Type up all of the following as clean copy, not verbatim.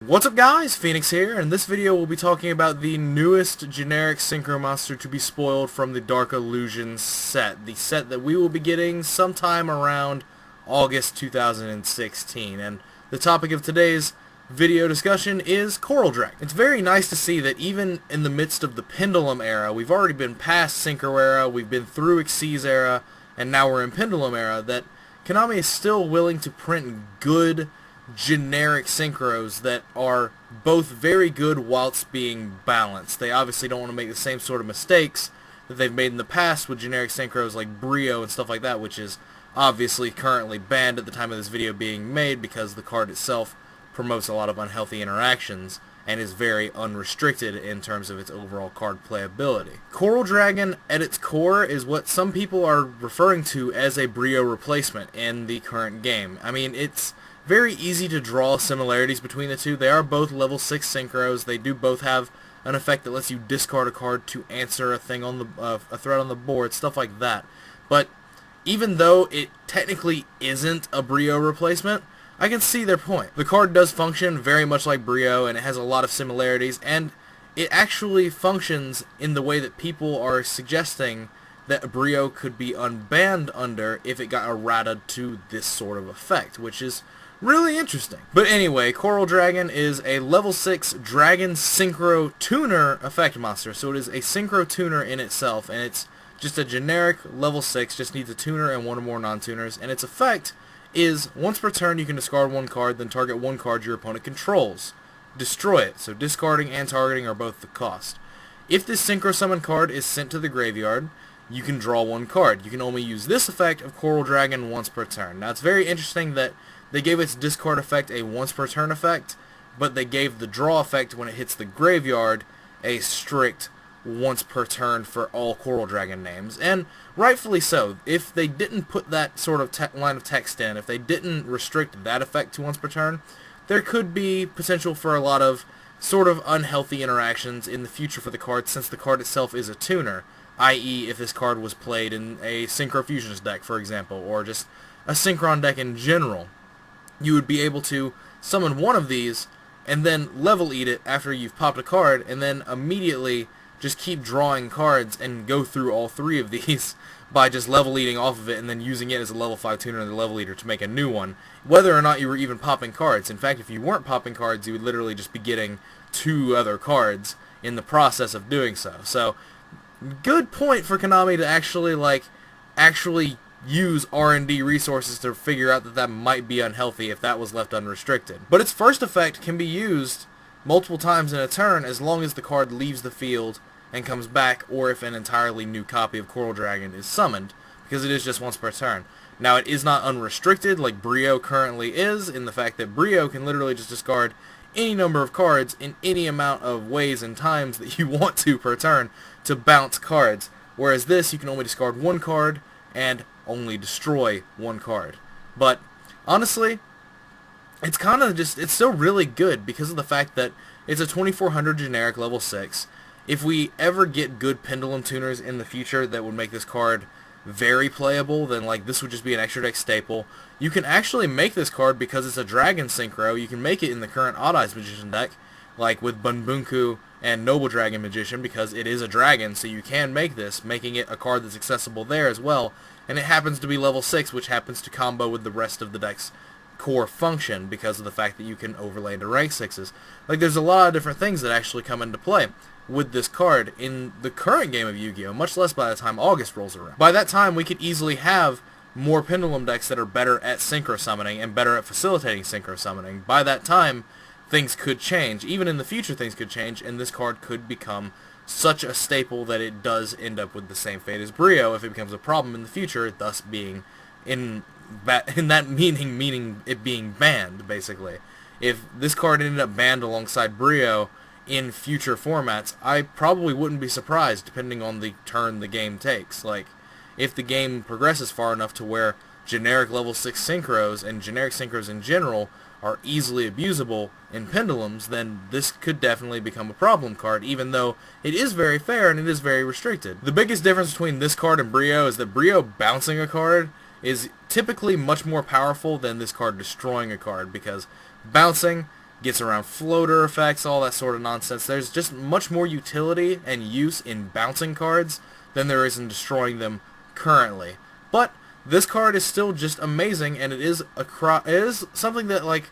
What's up guys, Phoenix here, and in this video we'll be talking about the newest generic synchro monster to be spoiled from the Dark Illusions set. The set that we will be getting sometime around August 2016. And the topic of today's video discussion is Coral Dragon. It's very nice to see that even in the midst of the Pendulum era, we've already been past Synchro era, we've been through Xyz era, and now we're in Pendulum era, that Konami is still willing to print good generic synchros that are both very good whilst being balanced. They obviously don't want to make the same sort of mistakes that they've made in the past with generic synchros like Brio and stuff like that, which is obviously currently banned at the time of this video being made because the card itself promotes a lot of unhealthy interactions and is very unrestricted in terms of its overall card playability. Coral Dragon at its core is what some people are referring to as a Brio replacement in the current game. I mean, it's very easy to draw similarities between the two. They are both level 6 synchros. They do both have an effect that lets you discard a card to answer a thing on the a threat on the board, stuff like that. But even though it technically isn't a Brio replacement, I can see their point. The card does function very much like Brio, and it has a lot of similarities, and it actually functions in the way that people are suggesting that Brio could be unbanned under if it got errata to this sort of effect, which is really interesting. But anyway, Coral Dragon is a level 6 Dragon Synchro Tuner effect monster. So it is a Synchro Tuner in itself, and it's just a generic level 6, just needs a tuner and one or more non-tuners, and its effect is once per turn you can discard one card, then target one card your opponent controls. Destroy it. So discarding and targeting are both the cost. If this Synchro Summon card is sent to the graveyard, you can draw one card. You can only use this effect of Coral Dragon once per turn. Now it's very interesting that they gave its discard effect a once per turn effect, but they gave the draw effect when it hits the graveyard a strict once per turn for all Coral Dragon names. And rightfully so. If they didn't put that sort of line of text in, if they didn't restrict that effect to once per turn, there could be potential for a lot of sort of unhealthy interactions in the future for the card, since the card itself is a tuner, i.e. if this card was played in a Synchro Fusions deck, for example, or just a Synchron deck in general. You would be able to summon one of these and then level eat it after you've popped a card, and then immediately just keep drawing cards and go through all three of these by just level eating off of it and then using it as a level 5 tuner in the level eater to make a new one, whether or not you were even popping cards. In fact, if you weren't popping cards, you would literally just be getting 2 other cards in the process of doing so. So, good point for Konami to actually use R&D resources to figure out that that might be unhealthy if that was left unrestricted. But its first effect can be used multiple times in a turn as long as the card leaves the field and comes back, or if an entirely new copy of Coral Dragon is summoned, because it is just once per turn. Now, it is not unrestricted like Brio currently is, in the fact that Brio can literally just discard any number of cards in any amount of ways and times that you want to per turn to bounce cards, whereas this, you can only discard one card and only destroy one card. But honestly, it's kind of just, it's still really good because of the fact that it's a 2400 generic level 6. If we ever get good Pendulum tuners in the future that would make this card very playable, then like this would just be an extra deck staple. You can actually make this card because it's a Dragon Synchro. You can make it in the current Odd Eyes Magician deck, like with Bunbunku and Noble Dragon Magician, because it is a dragon, so you can make this, making it a card that's accessible there as well. And it happens to be level 6, which happens to combo with the rest of the deck's core function because of the fact that you can overlay into rank 6s. Like, there's a lot of different things that actually come into play with this card in the current game of Yu-Gi-Oh!, much less by the time August rolls around. By that time, we could easily have more Pendulum decks that are better at Synchro Summoning and better at facilitating Synchro Summoning. By that time, things could change. Even in the future, things could change, and this card could become such a staple that it does end up with the same fate as Brio if it becomes a problem in the future, thus being in that meaning it being banned, basically. If this card ended up banned alongside Brio in future formats, I probably wouldn't be surprised, depending on the turn the game takes. Like, if the game progresses far enough to where generic level 6 synchros and generic synchros in general are easily abusable in Pendulums, then this could definitely become a problem card, even though it is very fair and it is very restricted. The biggest difference between this card and Brio is that Brio bouncing a card is typically much more powerful than this card destroying a card, because bouncing gets around floater effects, all that sort of nonsense. There's just much more utility and use in bouncing cards than there is in destroying them currently. But this card is still just amazing, and it is something that like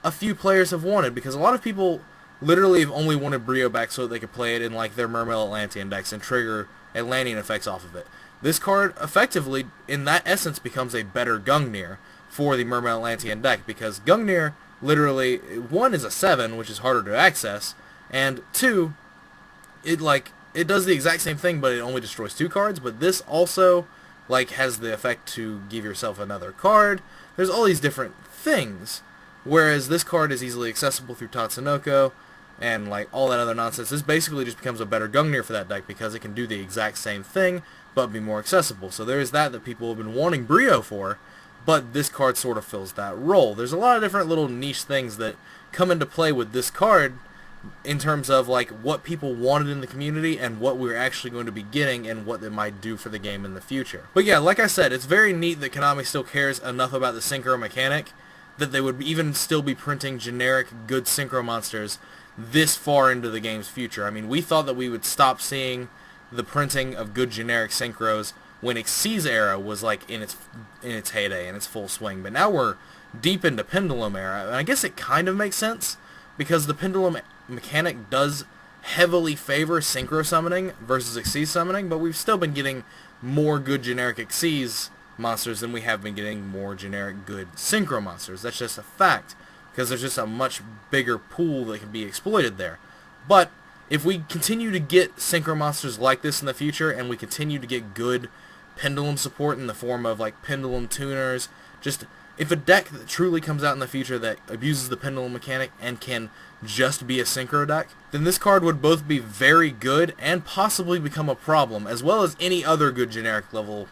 a few players have wanted, because a lot of people literally have only wanted Brionac back so that they could play it in like their Mermail Atlantean decks and trigger Atlantean effects off of it. This card effectively, in that essence, becomes a better Gungnir for the Mermail Atlantean deck, because Gungnir literally, 1 is a 7, which is harder to access, and 2, it does the exact same thing, but it only destroys 2 cards. But this also like has the effect to give yourself another card. There's all these different things, whereas this card is easily accessible through Tatsunoko and like all that other nonsense. This basically just becomes a better Gungnir for that deck, because it can do the exact same thing but be more accessible. So there is that people have been wanting Brio for, but this card sort of fills that role. There's a lot of different little niche things that come into play with this card in terms of like what people wanted in the community and what we're actually going to be getting and what it might do for the game in the future. But yeah, like I said, it's very neat that Konami still cares enough about the synchro mechanic that they would even still be printing generic good synchro monsters this far into the game's future. I mean, we thought that we would stop seeing the printing of good generic synchros when Xyz era was like in its heyday, in its full swing. But now we're deep into Pendulum era, and I guess it kind of makes sense, because the Pendulum mechanic does heavily favor synchro summoning versus Xyz summoning, but we've still been getting more good generic Xyz monsters than we have been getting more generic good synchro monsters. That's just a fact, because there's just a much bigger pool that can be exploited there. But if we continue to get synchro monsters like this in the future, and we continue to get good Pendulum support in the form of like Pendulum tuners, just if a deck that truly comes out in the future that abuses the Pendulum mechanic and can just be a synchro deck, then this card would both be very good and possibly become a problem, as well as any other good generic level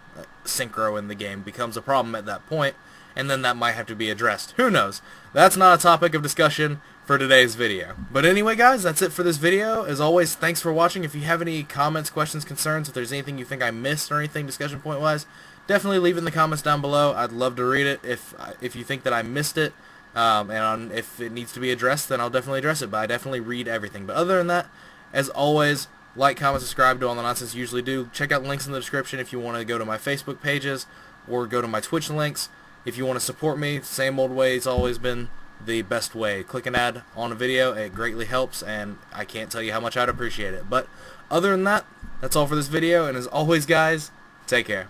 synchro in the game becomes a problem at that point, and then that might have to be addressed. Who knows? That's not a topic of discussion for today's video. But anyway, guys, that's it for this video. As always, thanks for watching. If you have any comments, questions, concerns, if there's anything you think I missed or anything discussion point wise, definitely leave it in the comments down below. I'd love to read it if you think that I missed it, and if it needs to be addressed, then I'll definitely address it. But I definitely read everything. But other than that, as always, like, comment, subscribe, do all the nonsense you usually do. Check out links in the description if you want to go to my Facebook pages or go to my Twitch links. If you want to support me, same old way, it's always been the best way. Click an ad on a video, it greatly helps, and I can't tell you how much I'd appreciate it. But other than that, that's all for this video, and as always, guys, take care.